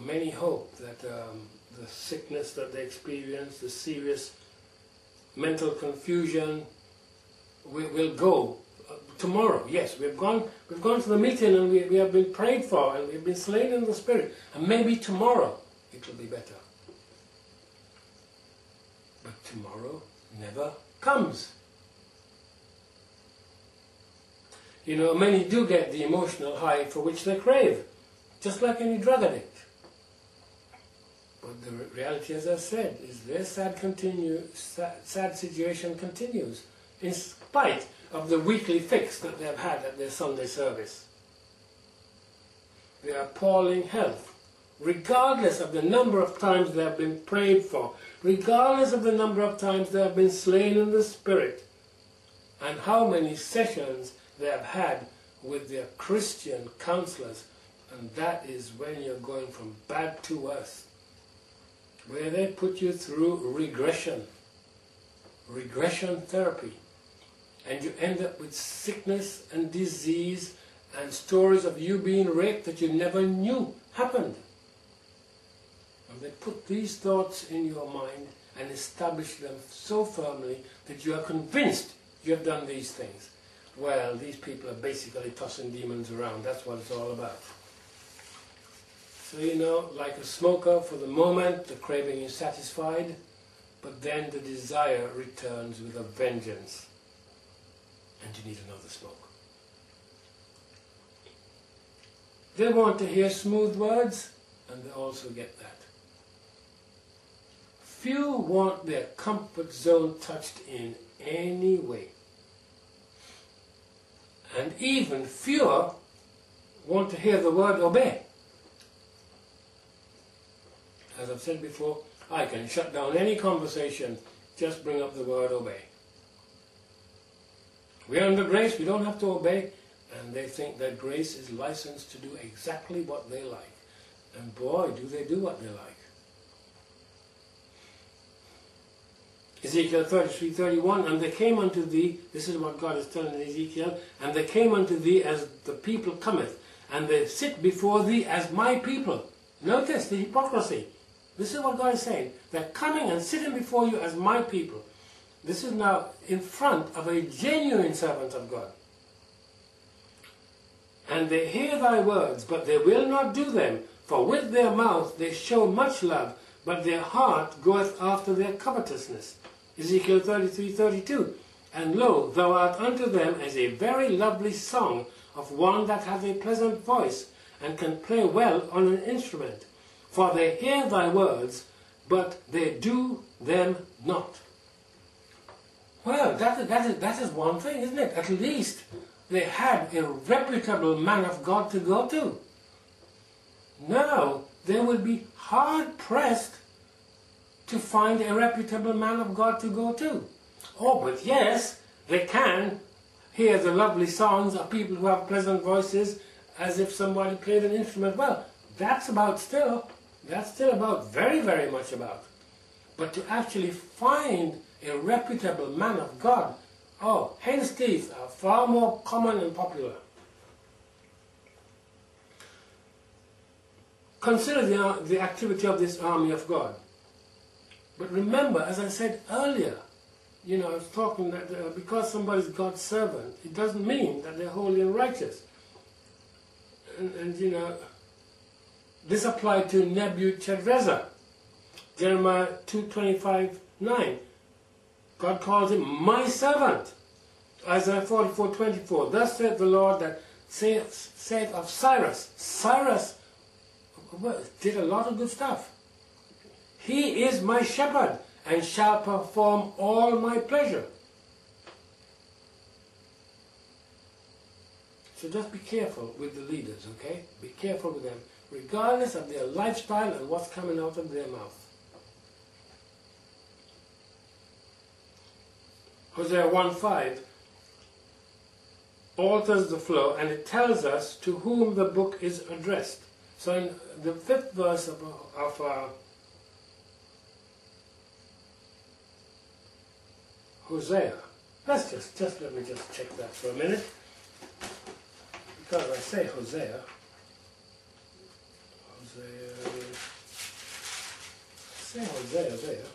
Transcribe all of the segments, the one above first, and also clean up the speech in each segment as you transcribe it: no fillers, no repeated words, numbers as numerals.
many hope that the sickness that they experience, the serious mental confusion, will go tomorrow. Yes, we've gone to the meeting and we have been prayed for and we've been slain in the Spirit, and maybe tomorrow it will be better. But tomorrow never comes. Many do get the emotional high for which they crave, just like any drug addict. But the reality, as I said, is their sad situation continues, in spite of the weekly fix that they've had at their Sunday service. Their appalling health, regardless of the number of times they have been prayed for, regardless of the number of times they have been slain in the Spirit, and how many sessions they have had with their Christian counselors. And that is when you're going from bad to worse, where they put you through regression therapy, and you end up with sickness and disease and stories of you being raped that you never knew happened. And they put these thoughts in your mind and establish them so firmly that you are convinced you have done these things. Well, these people are basically tossing demons around. That's what it's all about. So, like a smoker, for the moment the craving is satisfied, but then the desire returns with a vengeance, and you need another smoke. They want to hear smooth words, and they also get that. Few want their comfort zone touched in any way. And even fewer want to hear the word obey. As I've said before, I can shut down any conversation, just bring up the word obey. We're under grace, we don't have to obey, and they think that grace is licensed to do exactly what they like. And boy, do they do what they like. Ezekiel 33:31, and they came unto thee, this is what God is telling Ezekiel, and they came unto thee as the people cometh, and they sit before thee as my people. Notice the hypocrisy. This is what God is saying. They're coming and sitting before you as my people. This is now in front of a genuine servant of God. And they hear thy words, but they will not do them, for with their mouth they show much love, but their heart goeth after their covetousness. Ezekiel 33:32, and lo, thou art unto them as a very lovely song of one that hath a pleasant voice, and can play well on an instrument. For they hear thy words, but they do them not. Well, that is one thing, isn't it? At least they had a reputable man of God to go to. Now, they will be hard-pressed to find a reputable man of God to go to. Oh, but yes, they can hear the lovely songs of people who have pleasant voices as if somebody played an instrument. Well, that's still about very, very much about. But to actually find a reputable man of God, oh, hen's teeth are far more common and popular. Consider the activity of this army of God. But remember, as I said earlier, I was talking that because somebody's God's servant, it doesn't mean that they're holy and righteous. And this applied to Nebuchadnezzar. Jeremiah 2:25-9. God calls him my servant. Isaiah 44:24. Thus saith the Lord that saith of Cyrus. Cyrus did a lot of good stuff. He is my shepherd and shall perform all my pleasure. So just be careful with the leaders, okay? Be careful with them, regardless of their lifestyle and what's coming out of their mouth. Hosea 1:5 alters the flow, and it tells us to whom the book is addressed. So in the 5th verse of Hosea, let me just check that for a minute. Because I say Hosea, say Hosea there.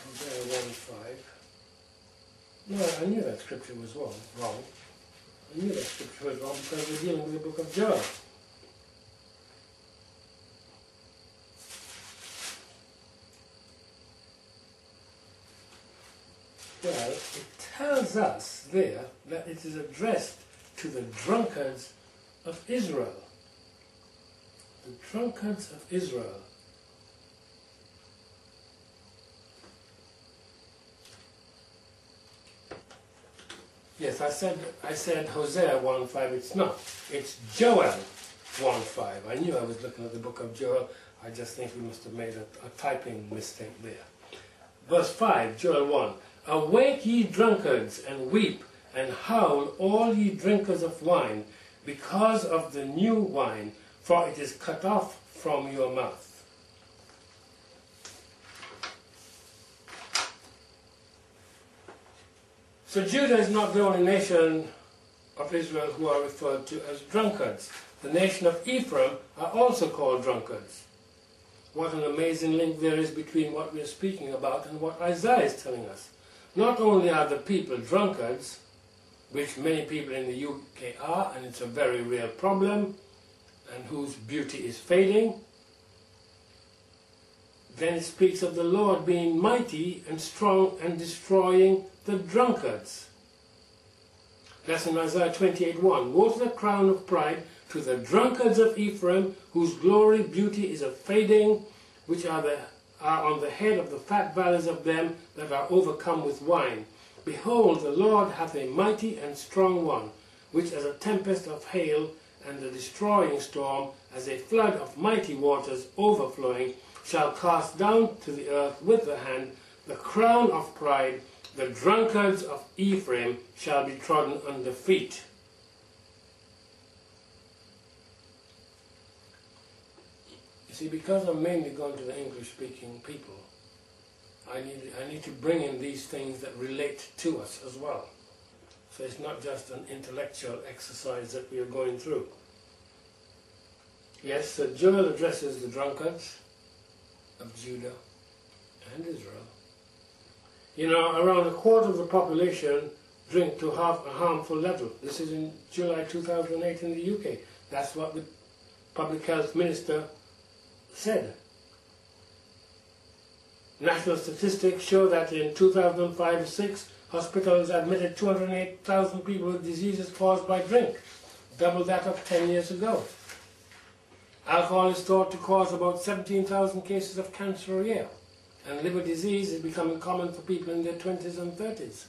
Hosea 1:5. No, I knew that scripture was wrong. I knew that scripture was wrong because we're dealing with the book of Joel. Well, it tells us there that it is addressed to the drunkards of Israel. The drunkards of Israel. Yes, I said Hosea 1:5. It's not. It's Joel 1:5. I knew I was looking at the book of Joel. I just think we must have made a typing mistake there. Verse 5, Joel 1. Awake ye drunkards, and weep, and howl all ye drinkers of wine, because of the new wine, for it is cut off from your mouth. So Judah is not the only nation of Israel who are referred to as drunkards. The nation of Ephraim are also called drunkards. What an amazing link there is between what we are speaking about and what Isaiah is telling us. Not only are the people drunkards, which many people in the UK are, and it's a very real problem, and whose beauty is fading, then it speaks of the Lord being mighty and strong and destroying the drunkards. That's in Isaiah 28:1. Woe to the crown of pride, to the drunkards of Ephraim, whose glory, beauty is a fading, which are on the head of the fat valleys of them that are overcome with wine. Behold, the Lord hath a mighty and strong one, which as a tempest of hail and a destroying storm, as a flood of mighty waters overflowing, shall cast down to the earth with the hand the crown of pride. The drunkards of Ephraim shall be trodden under feet. You see, because I'm mainly going to the English-speaking people, I need to bring in these things that relate to us as well. So it's not just an intellectual exercise that we are going through. Yes, so Joel addresses the drunkards of Judah and Israel. You know, around a quarter of the population drink to a harmful level. This is in July 2008 in the UK. That's what the public health minister said. National statistics show that in 2005-06, hospitals admitted 208,000 people with diseases caused by drink, double that of 10 years ago. Alcohol is thought to cause about 17,000 cases of cancer a year, and liver disease is becoming common for people in their 20s and 30s.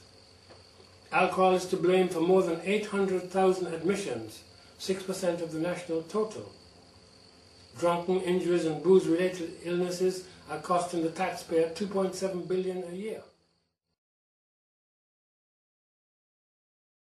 Alcohol is to blame for more than 800,000 admissions, 6% of the national total. Drunken injuries and booze-related illnesses are costing the taxpayer $2.7 billion a year.